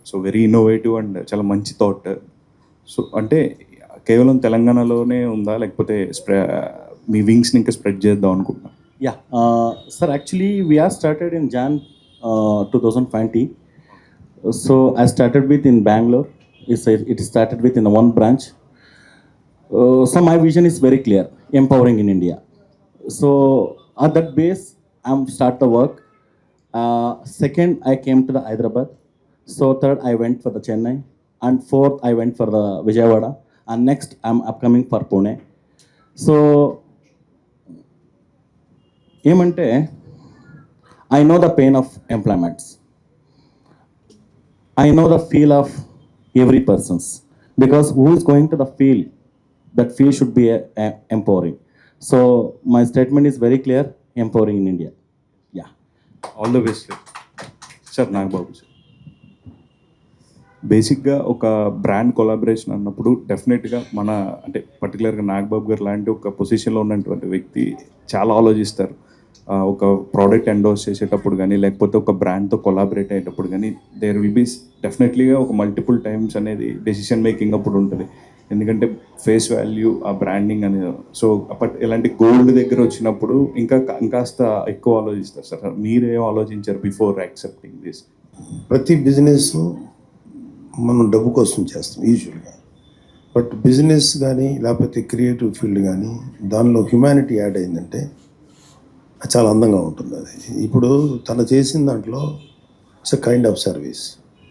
So very innovative and చాలా మంచి thought. So అంటే కేవలం తెలంగాణలోనే ఉందా, లేకపోతే మీ వింగ్స్ని ఇంకా స్ప్రెడ్ చేద్దాం అనుకుంటున్నా? Yeah, sir, actually, we are started in Jan 2020. So I started with in Bangalore. It started with in one branch. So my vision is very clear: empowering in India. So at that base, I'm start the work. Second, I came to the Hyderabad. So third, I went for the Chennai, and fourth, I went for the Vijayawada, and next, I'm upcoming for Pune. So ఏమంటే I know the pain of employments, I know the feel of every persons, because who is going to the feel, that feel should be empowering. So my statement is very clear: empowering in India. Yeah, all the best sir. Nagababu sir, బేసిక్గా ఒక brand collaboration అన్నప్పుడు డెఫినెట్గా మన అంటే పర్టికులర్గా నాగబాబు గారు లాంటి ఒక పొజిషన్లో ఉన్నటువంటి వ్యక్తి చాలా ఆలోచిస్తారు. ఒక ప్రోడక్ట్ ఎండోర్స్ చేసేటప్పుడు కానీ, లేకపోతే ఒక బ్రాండ్తో కొలాబరేట్ అయ్యేటప్పుడు కానీ, దేర్ విల్ బీ డెఫినెట్లీగా ఒక మల్టిపుల్ టైమ్స్ అనేది డెసిషన్ మేకింగ్ అప్పుడు ఉంటుంది. ఎందుకంటే ఫేస్ వాల్యూ, ఆ బ్రాండింగ్ అనేది. సో బట్ ఇలాంటి గోల్డ్ దగ్గర వచ్చినప్పుడు ఇంకాస్త ఎక్కువ ఆలోచిస్తారు సార్. మీరేం ఆలోచించారు బిఫోర్ యాక్సెప్టింగ్ దిస్? ప్రతి బిజినెస్ మనం డబ్బు కోసం చేస్తాం యూజువల్గా. బట్ బిజినెస్ కానీ లేకపోతే క్రియేటివ్ ఫీల్డ్ కానీ దానిలో హ్యుమానిటీ యాడ్ అయిందంటే చాలా అందంగా ఉంటుంది. అది ఇప్పుడు తను చేసిన దాంట్లో it's a kind of service,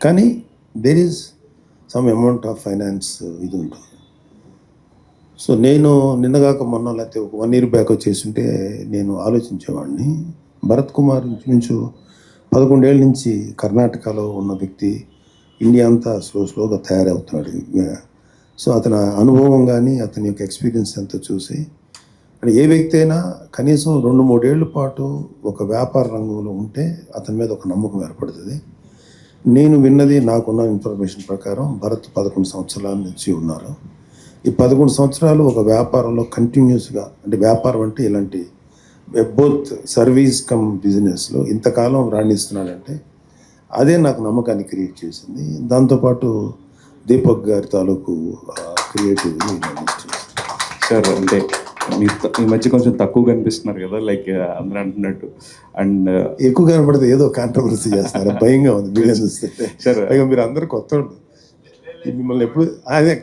కానీ there is some amount of finance ఇది ఉంటుంది. సో నేను నిన్నగాక మొన్న లేకపోతే ఒక 1 year బ్యాక్ చేస్తుంటే నేను ఆలోచించేవాడిని, భరత్ కుమార్ నుంచి 11 ఏళ్ళ నుంచి కర్ణాటకలో ఉన్న వ్యక్తి ఇండియా అంతా స్లోగా తయారవుతున్నాడు. సో అతని అనుభవం కానీ అతని యొక్క ఎక్స్పీరియన్స్ అంతా చూసి, అంటే ఏ వ్యక్తి అయినా కనీసం 2-3 ఏళ్ల పాటు ఒక వ్యాపార రంగంలో ఉంటే అతని మీద ఒక నమ్మకం ఏర్పడుతుంది. నేను విన్నది, నాకున్న ఇన్ఫర్మేషన్ ప్రకారం భరత్ 11 సంవత్సరాల నుంచి ఉన్నారు. ఈ 11 సంవత్సరాలు ఒక వ్యాపారంలో కంటిన్యూస్గా, అంటే వ్యాపారం అంటే ఇలాంటి బోత్ సర్వీస్ కమ్ బిజినెస్లో ఇంతకాలం రాణిస్తున్నాడంటే అదే నాకు నమ్మకాన్ని క్రియేట్ చేసింది. దాంతోపాటు దీపక్ గారి తాలూకు క్రియేటివ్ సార్. అంటే మీరు ఈ మధ్య కొంచెం తక్కువ కనిపిస్తున్నారు కదా, లైక్ అందరూ అంటున్నట్టు. అండ్ ఎక్కువ కనపడితే ఏదో కాంట్రవర్సీ చేస్తారు, భయంగా ఉంది వీడియో చూస్తే. సార్ పైగా మీరు అందరూ కొత్త మిమ్మల్ని ఎప్పుడు అదే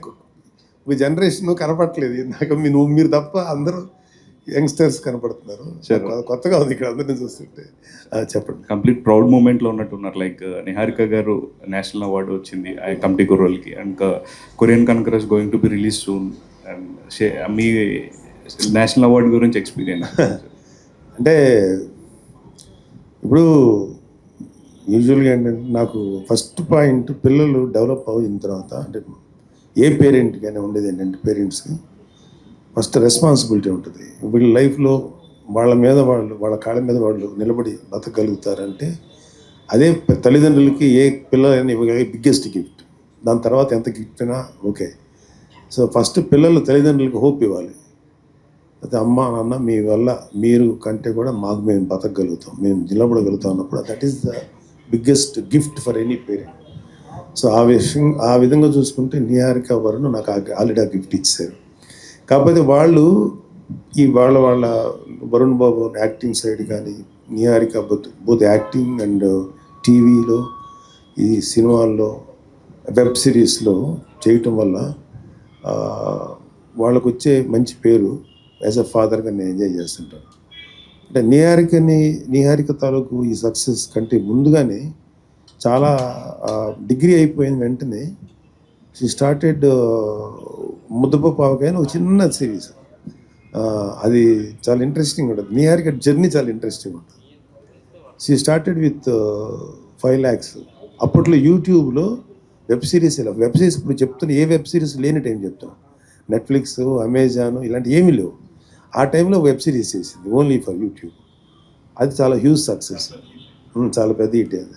మీ జనరేషన్ కనపడట్లేదు నాకు, మీరు తప్ప అందరూ యంగ్స్టర్స్ కనపడుతున్నారు. కొత్తగా ఉంది ఇక్కడ అందరినీ చూస్తుంటే. చెప్పండి. కంప్లీట్ ప్రౌడ్ మూమెంట్లో ఉన్నట్టున్నారు. లైక్ నిహారిక గారు నేషనల్ అవార్డు వచ్చింది ఆ కమిటీ కుర్రోల్కి, and Korean conquerors going to be release soon. And మీ నేషనల్ అవార్డు గురించి ఎక్స్పీరియన్స్ అంటే ఇప్పుడు యూజువల్గా ఏంటంటే నాకు ఫస్ట్ పాయింట్ పిల్లలు డెవలప్ అయిన తర్వాత, అంటే ఏ పేరెంట్కైనా ఉండేది ఏంటంటే పేరెంట్స్కి ఫస్ట్ రెస్పాన్సిబిలిటీ ఉంటుంది. వీళ్ళ లైఫ్లో వాళ్ళ కాళ్ళ మీద వాళ్ళు నిలబడి బతకగలుగుతారంటే అదే తల్లిదండ్రులకి ఏ పిల్లలైనా ఇవ్వగలిగే బిగ్గెస్ట్ గిఫ్ట్. దాని తర్వాత ఎంత గిఫ్ట్ అయినా ఓకే. సో ఫస్ట్ పిల్లలు తల్లిదండ్రులకు హోప్ ఇవ్వాలి. అయితే అమ్మ నాన్న మీ వల్ల మీరు కంటే కూడా మాకు మేము బతకగలుగుతాం, మేము నిలబడగలుగుతాం అన్నప్పుడు that is the biggest gift for any parent. So ఆ విధంగా చూసుకుంటే నిహారిక వరుణ్ నాకు ఆల్రెడీ ఆ గిఫ్ట్ ఇచ్చారు. కాకపోతే వాళ్ళు ఈ వాళ్ళ వరుణ్ బాబు యాక్టింగ్ సైడ్ కానీ, నిహారిక బోత్ యాక్టింగ్ అండ్ టీవీలో, ఈ సినిమాల్లో, వెబ్ సిరీస్లో చేయటం వల్ల వాళ్ళకు వచ్చే మంచి పేరు యాజ్ అ ఫాదర్గా నేను ఎంజాయ్ చేస్తుంటాను. అంటే నిహారిక తాలూకు ఈ సక్సెస్ కంటే ముందుగానే చాలా డిగ్రీ అయిపోయిన వెంటనే షీ స్టార్టెడ్ ముద్దపప్పు ఆవకాయ ఒక చిన్న సిరీస్. అది చాలా ఇంట్రెస్టింగ్ ఉంటుంది. నిహారిక జర్నీ చాలా ఇంట్రెస్టింగ్ ఉంటుంది. She started with 5 lakhs. అప్పట్లో యూట్యూబ్లో వెబ్ సిరీస్ ఇప్పుడు చెప్తున్నా, ఏ వెబ్ సిరీస్ లేని టైం చెప్తాను. నెట్ఫ్లిక్స్, అమెజాన్ ఇలాంటి ఏమీ లేవు. ఆ టైంలో వెబ్ సిరీస్ చేసింది ఓన్లీ ఫర్ యూట్యూబ్. అది చాలా హ్యూజ్ సక్సెస్, చాలా పెద్ద హిట్. అది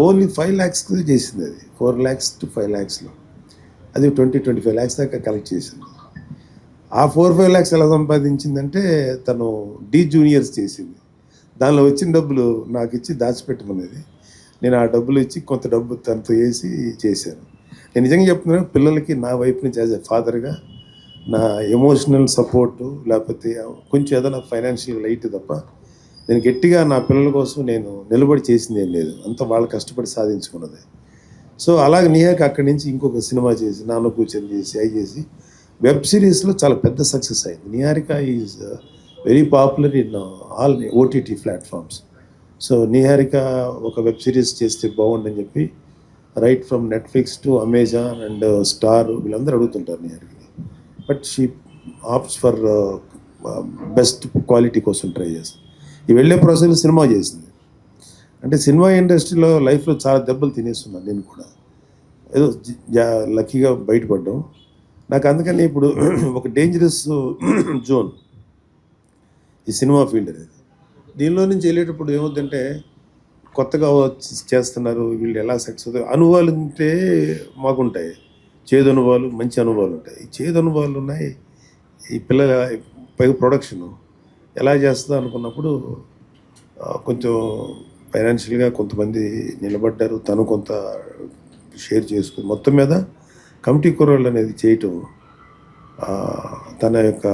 ఓన్లీ 5 lakhs చేసింది. అది 4 lakhs to 5 lakhsలో అది 20-25 lakhs దాకా కలెక్ట్ చేసింది. ఆ 4-5 lakhs ఎలా సంపాదించిందంటే తను జూనియర్స్ చేసింది. దానిలో వచ్చిన డబ్బులు నాకు ఇచ్చి దాచిపెట్టమనేది. నేను ఆ డబ్బులు ఇచ్చి కొంత డబ్బు తనతో వేసి చేశాను. నేను నిజంగా చెప్తున్నాను, పిల్లలకి నా వైపు నుంచి యాజ్ ఎ ఫాదర్గా నా ఎమోషనల్ సపోర్టు, లేకపోతే కొంచెం ఏదైనా ఫైనాన్షియల్ లైట్ తప్ప నేను గట్టిగా నా పిల్లల కోసం నేను నిలబడి చేసింది ఏం లేదు. అంతా వాళ్ళు కష్టపడి సాధించుకున్నది. సో అలాగే నిహాకి అక్కడి నుంచి ఇంకొక సినిమా చేసి, నాన్న కూర్చొని చేసి, అవి చేసి వెబ్ సిరీస్లో చాలా పెద్ద సక్సెస్ అయింది. Niharika is very popular in all OTT platforms. So Niharika ఒక వెబ్ సిరీస్ చేస్తే బాగుండని చెప్పి right from Netflix to Amazon and Star వీళ్ళందరూ అడుగుతుంటారు నిహారికని. But she opts for best quality కోసం ట్రై చేస్తుంది. ఈ వెళ్ళే ప్రాసెస్లో సినిమా చేసింది. అంటే సినిమా ఇండస్ట్రీలో లైఫ్లో చాలా దెబ్బలు తినేస్తున్నాను నేను కూడా. ఏదో లక్కీగా బయటపడ్డాం. నాకు అందుకని ఇప్పుడు ఒక డేంజరస్ జోన్ ఈ సినిమా ఫీల్డ్ అనేది. దీనిలో నుంచి వెళ్ళేటప్పుడు ఏమవుతుందంటే కొత్తగా చేస్తున్నారు వీళ్ళు, ఎలా సక్సెస్ అనుభవాలు ఉంటే మాకుంటాయి, చేదు అనుభవాలు, మంచి అనుభవాలు ఉంటాయి. ఈ చేదు అనుభవాలు ఉన్నాయి. ఈ పిల్లల పైగా ప్రొడక్షను ఎలా చేస్తుందో అనుకున్నప్పుడు కొంచెం ఫైనాన్షియల్గా కొంతమంది నిలబడ్డారు, తను కొంత షేర్ చేసుకుని మొత్తం మీద కమిటీ కుర్రోళ్ళు అనేది చేయటం తన యొక్క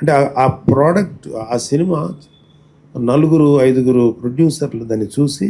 అంటే ఆ ప్రోడక్ట్, ఆ సినిమా 4-5 ప్రొడ్యూసర్లు దాన్ని చూసి